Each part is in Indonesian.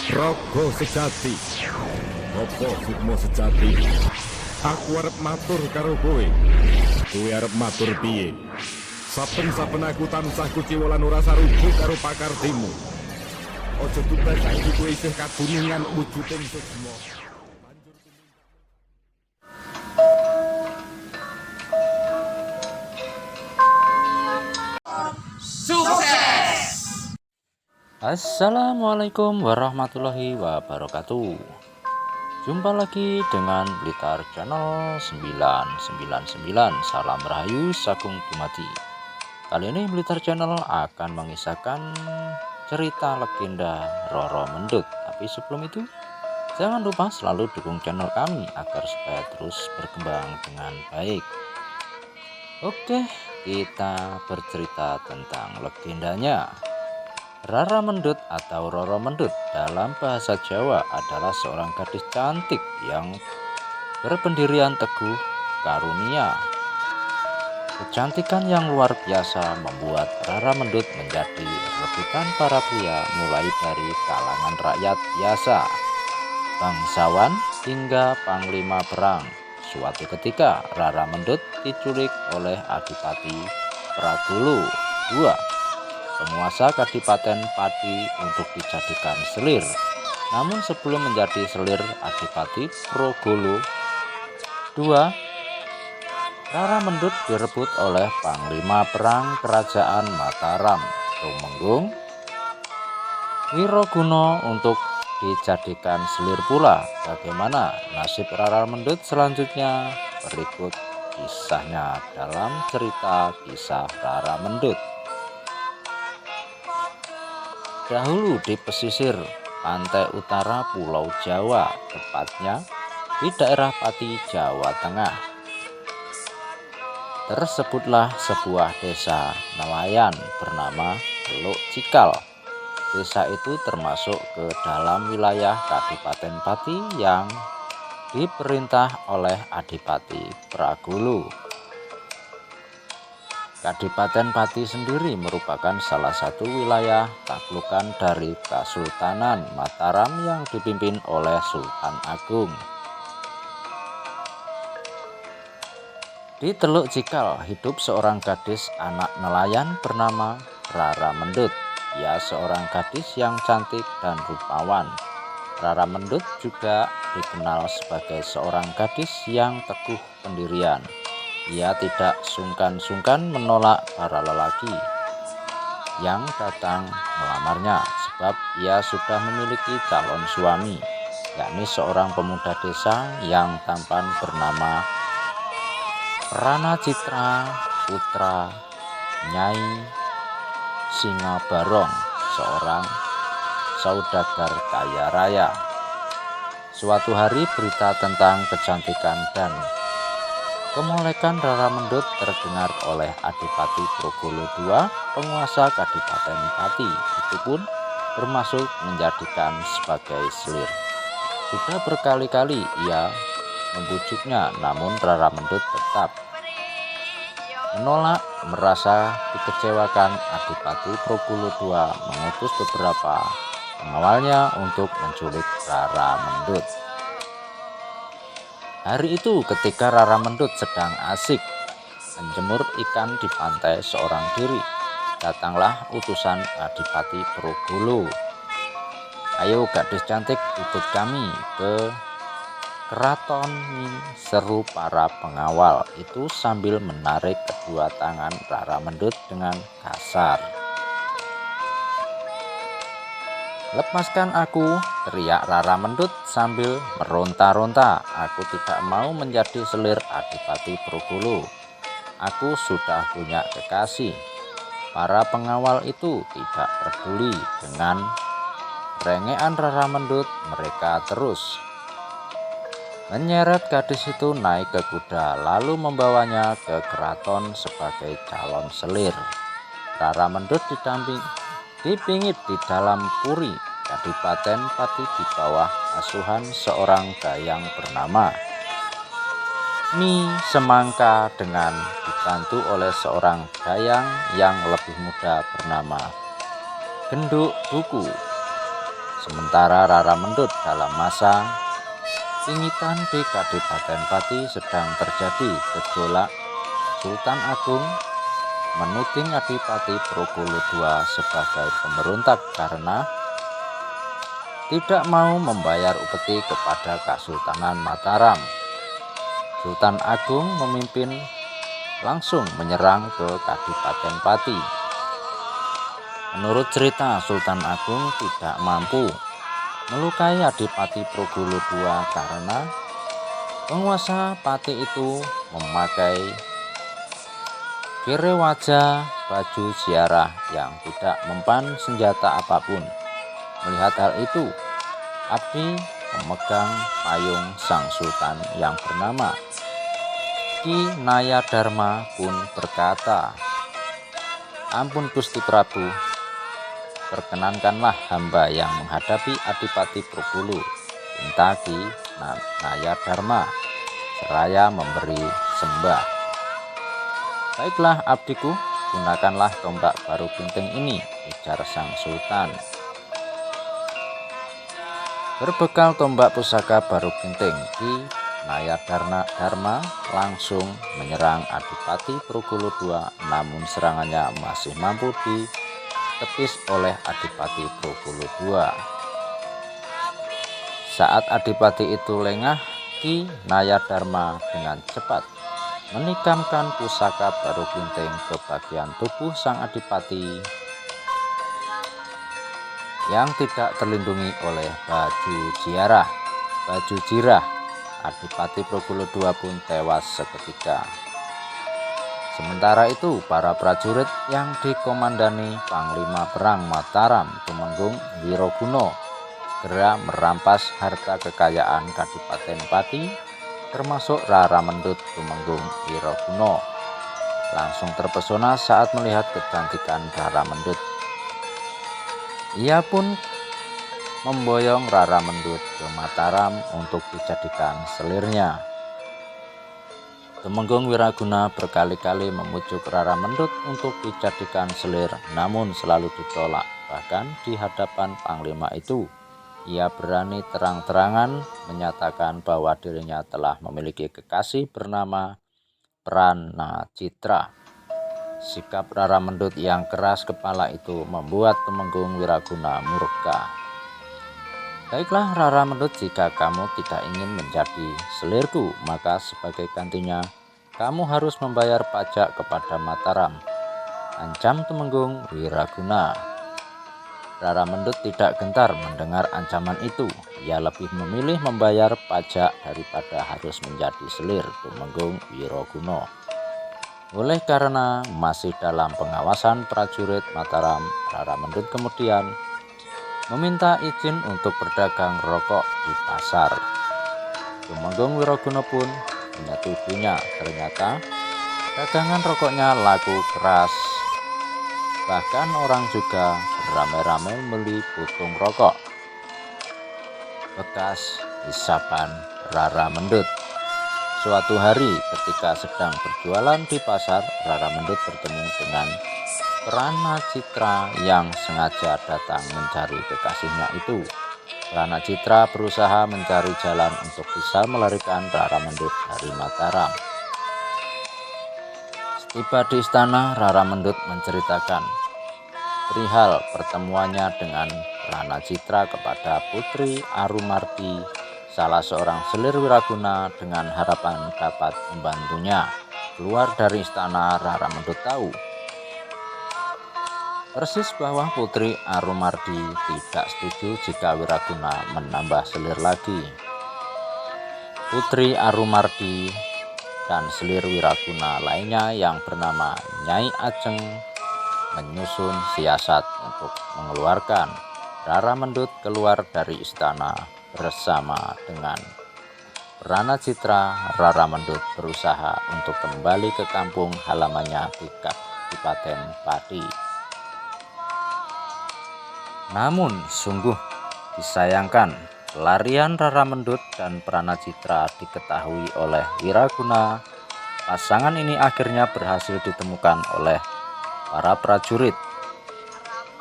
Raga sejati. Apa sukma sejati? Aku arep matur karo kowe. Kowe arep matur piye? Saben-saben aku tansah kuciwa lan ora sarujuk karo pakartimu. Aja tumpes saiki kowe isih kagunungan wujuding sukma. Assalamualaikum warahmatullahi wabarakatuh. Jumpa lagi dengan Blitar Channel 999. Salam Rahayu Sagung Dumadi. Kali ini Blitar Channel akan mengisahkan cerita legenda Roro Mendut. Tapi sebelum itu, jangan lupa selalu dukung channel kami agar supaya terus berkembang dengan baik. Oke, kita bercerita tentang legendanya. Rara Mendut atau Roro Mendut dalam bahasa Jawa adalah seorang gadis cantik yang berpendirian teguh karunia. Kecantikan yang luar biasa membuat Rara Mendut menjadi rebutan para pria mulai dari kalangan rakyat biasa, bangsawan hingga panglima perang. Suatu ketika Rara Mendut diculik oleh Adipati Pragolo II, penguasa Kadipaten Pati, untuk dijadikan selir. Namun sebelum menjadi selir Adipati Pragolo II, Rara Mendut direbut oleh panglima perang kerajaan Mataram, Tumenggung Wiroguna, untuk dijadikan selir pula. Bagaimana nasib Rara Mendut selanjutnya? Berikut kisahnya dalam cerita Kisah Rara Mendut. Dahulu di pesisir pantai utara Pulau Jawa, tepatnya di daerah Pati, Jawa Tengah, tersebutlah sebuah desa nelayan bernama Teluk Cikal. Desa itu termasuk ke dalam wilayah Kadipaten Pati yang diperintah oleh Adipati Pragolo. Kadipaten Pati sendiri merupakan salah satu wilayah taklukan dari Kesultanan Mataram yang dipimpin oleh Sultan Agung. Di Teluk Cikal hidup seorang gadis anak nelayan bernama Rara Mendut. Ia seorang gadis yang cantik dan rupawan. Rara Mendut juga dikenal sebagai seorang gadis yang teguh pendirian. Ia tidak sungkan-sungkan menolak para lelaki yang datang melamarnya, sebab ia sudah memiliki calon suami, yakni seorang pemuda desa yang tampan bernama Pranacitra putra Nyai Singabarong, seorang saudagar kaya raya. Suatu hari berita tentang kecantikan dan kemolekan Rara Mendut terdengar oleh Adipati Pragolo II, penguasa Kadipaten Pati. Itu pun bermaksud menjadikan sebagai selir. Sudah berkali-kali ia membujuknya, namun Rara Mendut tetap menolak. Merasa dikecewakan, Adipati Pragolo II mengutus beberapa pengawalnya untuk menculik Rara Mendut. Hari itu ketika Rara Mendut sedang asik menjemur ikan di pantai seorang diri, datanglah utusan Adipati Pragolo. "Ayo gadis cantik, ikut kami ke keraton," seru para pengawal itu sambil menarik kedua tangan Rara Mendut dengan kasar. "Lepaskan aku," teriak Rara Mendut sambil meronta-ronta. "Aku tidak mau menjadi selir Adipati Pragolo. Aku sudah punya kekasih." Para pengawal itu tidak peduli dengan rengean Rara Mendut. Mereka terus menyeret gadis itu naik ke kuda, lalu membawanya ke keraton sebagai calon selir. Rara Mendut dipingit di dalam puri Kadipaten Pati di bawah asuhan seorang dayang bernama Mi Semangka, dengan dibantu oleh seorang dayang yang lebih muda bernama Genduk Duku. Sementara Rara Mendut dalam masa pingitan di Kadipaten Pati sedang terjadi gejolak. Sultan Agung menuding Adipati Trogolo II sebagai pemberontak karena tidak mau membayar upeti kepada Kesultanan Mataram. Sultan Agung memimpin langsung menyerang ke Kadipaten Pati. Menurut cerita, Sultan Agung tidak mampu melukai Adipati Trogolo II karena penguasa Pati itu memakai kire wajah baju ziarah yang tidak mempan senjata apapun. Melihat hal itu, Abdi memegang payung sang sultan yang bernama Ki Nayadharma pun berkata, "Ampun Gusti Prabu, perkenankanlah hamba yang menghadapi Adipati Trogolo, pinta Ki Nayadharma, seraya memberi sembah." "Baiklah abdiku, gunakanlah tombak baru ginting ini," ujar sang sultan. Berbekal tombak pusaka baru ginting, Ki Nayadharma langsung menyerang Adipati Trogolo II, namun serangannya masih mampu ditepis oleh Adipati Trogolo II. Saat Adipati itu lengah, Ki Nayadharma dengan cepat menikamkan pusaka baru ginting ke bagian tubuh sang Adipati yang tidak terlindungi oleh baju jirah. Adipati Trogolo II pun tewas seketika. Sementara itu, para prajurit yang dikomandani Panglima Perang Mataram Tumenggung Wiraguna segera merampas harta kekayaan Kadipaten Pati, termasuk Rara Mendut Tumenggung Wiraguna. Langsung terpesona saat melihat kecantikan Rara Mendut. Ia pun memboyong Rara Mendut ke Mataram untuk dijadikan selirnya. Tumenggung Wiraguna berkali-kali memujuk Rara Mendut untuk dijadikan selir, namun selalu ditolak. Bahkan di hadapan Panglima itu, ia berani terang-terangan menyatakan bahwa dirinya telah memiliki kekasih bernama Pranacitra. Sikap Rara Mendut yang keras kepala itu membuat Tumenggung Wiraguna murka. "Baiklah Rara Mendut, jika kamu tidak ingin menjadi selirku, maka sebagai gantinya kamu harus membayar pajak kepada Mataram," ancam Tumenggung Wiraguna. Rara Mendut tidak gentar mendengar ancaman itu. Ia lebih memilih membayar pajak daripada harus menjadi selir Tumenggung Wiraguna. Oleh karena masih dalam pengawasan prajurit Mataram, Rara Mendut kemudian meminta izin untuk berdagang rokok di pasar. Tumenggung Wiraguna pun menyetujuinya. Ternyata dagangan rokoknya laku keras. Bahkan orang juga beramai-ramai membeli putung rokok bekas hisapan Rara Mendut. Suatu hari ketika sedang berjualan di pasar, Rara Mendut bertemu dengan Pranacitra yang sengaja datang mencari kekasihnya itu. Pranacitra berusaha mencari jalan untuk bisa melarikan Rara Mendut dari Mataram. Setiba di istana, Rara Mendut menceritakan perihal pertemuannya dengan Pranacitra kepada Putri Arumardi, salah seorang selir Wiraguna, dengan harapan dapat membantunya keluar dari istana. Rara Mendut tahu persis bahwa Putri Arumardi tidak setuju jika Wiraguna menambah selir lagi. Putri Arumardi dan selir Wiraguna lainnya yang bernama Nyai Ajeng menyusun siasat untuk mengeluarkan Rara Mendut keluar dari istana. Bersama dengan Pranacitra, Rara Mendut berusaha untuk kembali ke kampung halamannya di Kadipaten Pati. Namun sungguh disayangkan, pelarian Rara Mendut dan Pranacitra diketahui oleh Wiraguna. Pasangan ini akhirnya berhasil ditemukan oleh para prajurit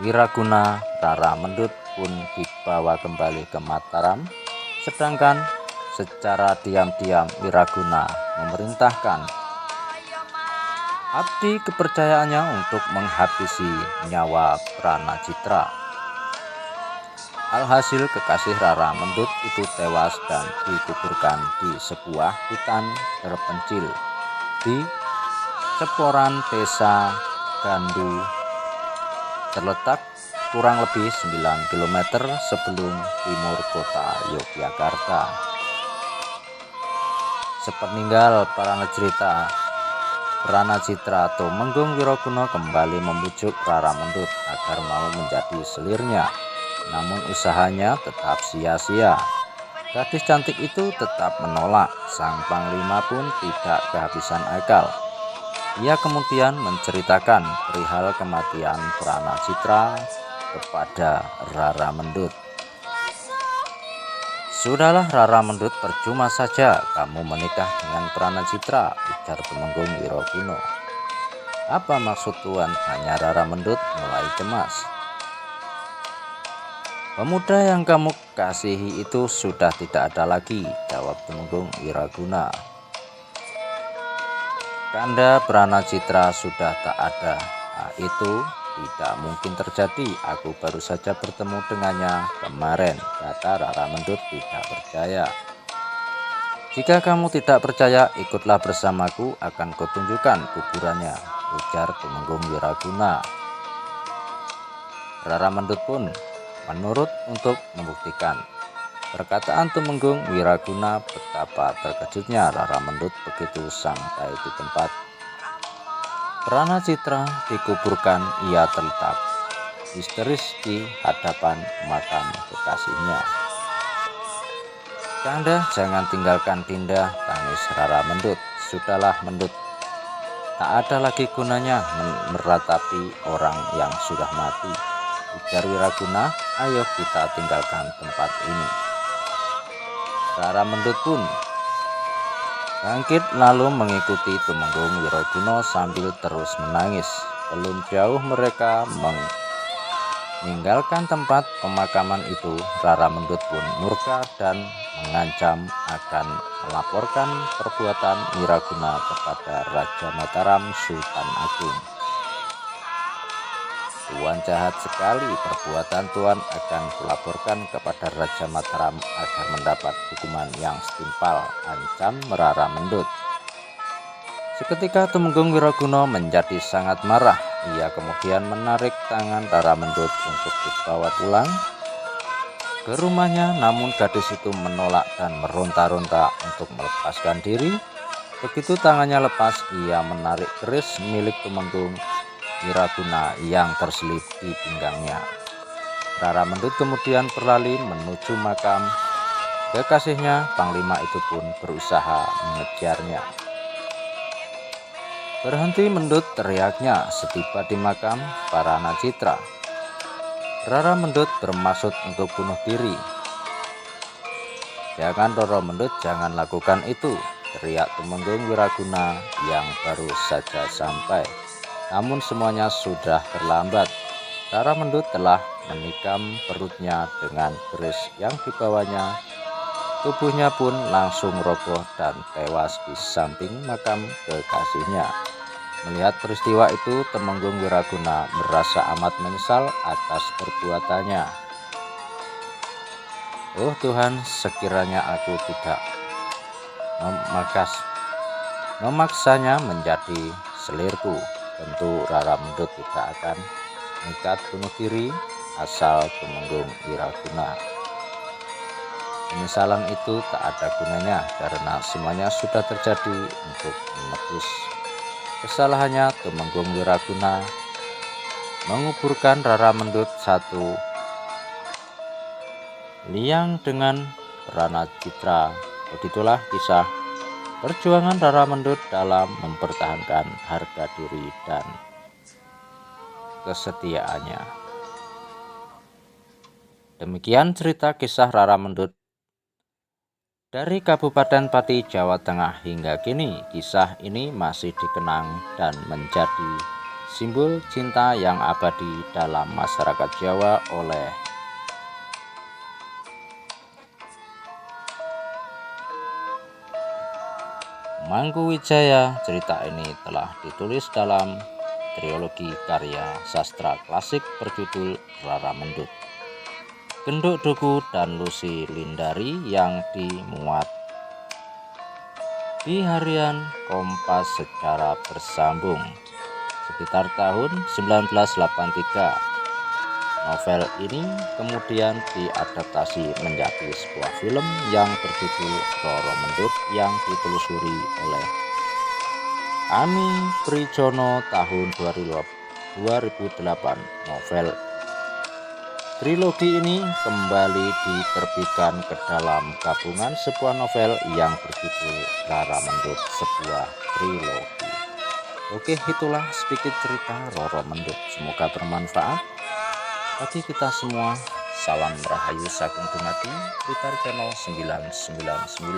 Wiraguna. Rara Mendut pun dibawa kembali ke Mataram, sedangkan secara diam-diam Wiraguna memerintahkan abdi kepercayaannya untuk menghabisi nyawa Pranajitra. Alhasil kekasih Rara Mendut itu tewas dan dikuburkan di sebuah hutan terpencil di Ceporan Desa Gandu, terletak kurang lebih 9 km sebelum timur kota Yogyakarta. Sepeninggal Pranajitra Tumenggung Wiraguna kembali membujuk Rara Mendut agar mau menjadi selirnya, namun usahanya tetap sia-sia. Gadis cantik itu tetap menolak. Sang panglima pun tidak kehabisan akal. Ia kemudian menceritakan perihal kematian Pranajitra kepada Rara Mendut. "Sudahlah Rara Mendut, percuma saja kamu menikah dengan Pranajitra," ujar Tumenggung Wiraguna. "Apa maksud Tuan?" tanya Rara Mendut mulai cemas. "Pemuda yang kamu kasihi itu sudah tidak ada lagi," jawab Tumenggung Wiraguna. "Kanda Pranajitra sudah tak ada." "Itu tidak mungkin terjadi, aku baru saja bertemu dengannya kemarin," kata Rara Mendut tidak percaya. "Jika kamu tidak percaya, ikutlah bersamaku, akan kutunjukkan kuburannya," ujar Tumenggung Wiraguna. Rara Mendut pun menurut untuk membuktikan perkataan Tumenggung Wiraguna. Betapa terkejutnya Rara Mendut begitu sampai di tempat Pranajitra dikuburkan. Ia terletak histeris di hadapan makam kekasihnya. "Kanda, jangan tinggalkan Dinda," tangis Rara Mendut. "Sudahlah Mendut, tak ada lagi gunanya meratapi orang yang sudah mati," ujar Wiraguna. "Ayo kita tinggalkan tempat ini." Rara Mendut pun bangkit lalu mengikuti Tumenggung Wiraguna sambil terus menangis. Belum jauh mereka meninggalkan tempat pemakaman itu, Rara Mendut pun murka dan mengancam akan melaporkan perbuatan Wiraguna kepada Raja Mataram Sultan Agung. "Tuan jahat sekali, perbuatan Tuan akan kulaporkan kepada Raja Mataram agar mendapat hukuman yang setimpal," ancam Rara Mendut. Seketika Tumenggung Wiraguna menjadi sangat marah. Ia kemudian menarik tangan Rara Mendut untuk dibawa pulang ke rumahnya, namun gadis itu menolak dan meronta-ronta untuk melepaskan diri. Begitu tangannya lepas, ia menarik keris milik Tumenggung Wiraguna yang terselip di pinggangnya. Rara Mendut kemudian berlari menuju makam kekasihnya. Panglima itu pun berusaha mengejarnya. "Berhenti Mendut," teriaknya setiba di makam Pranajitra. Rara Mendut bermaksud untuk bunuh diri. "Jangan Rara Mendut, jangan lakukan itu," teriak Tumenggung Wiraguna yang baru saja sampai. Namun semuanya sudah terlambat. Rara Mendut telah menikam perutnya dengan keris yang dibawanya. Tubuhnya pun langsung roboh dan tewas di samping makam kekasihnya. Melihat peristiwa itu, Tumenggung Wiraguna merasa amat menyesal atas perbuatannya. "Oh Tuhan, sekiranya aku tidak memaksanya menjadi selirku, tentu Rara Mendut tidak akan nekat bunuh diri," asal Tumenggung Wiraguna. Penyesalan itu tak ada gunanya karena semuanya sudah terjadi. Untuk menebus kesalahannya, Tumenggung Wiraguna menguburkan Rara Mendut satu liang dengan Pranajitra. Begitulah kisah perjuangan Rara Mendut dalam mempertahankan harga diri dan kesetiaannya. Demikian cerita kisah Rara Mendut dari Kabupaten Pati, Jawa Tengah. Hingga kini kisah ini masih dikenang dan menjadi simbol cinta yang abadi dalam masyarakat Jawa oleh Mangkuwijaya. Cerita ini telah ditulis dalam trilogi karya sastra klasik berjudul Rara Mendut, Genduk Duku dan Lucy Lindari yang dimuat di harian Kompas secara bersambung sekitar tahun 1983. Novel ini kemudian diadaptasi menjadi sebuah film yang berjudul Roro Mendut yang ditelusuri oleh Ami Prijono tahun 2008. Novel trilogi ini kembali diterbitkan ke dalam gabungan sebuah novel yang berjudul Rara Mendut, sebuah trilogi. Oke, itulah sedikit cerita Roro Mendut. Semoga bermanfaat bagi kita semua. Salam Rahayu Sagung Dumadi, Blitar Channel 999.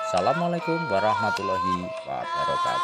Assalamualaikum warahmatullahi wabarakatuh.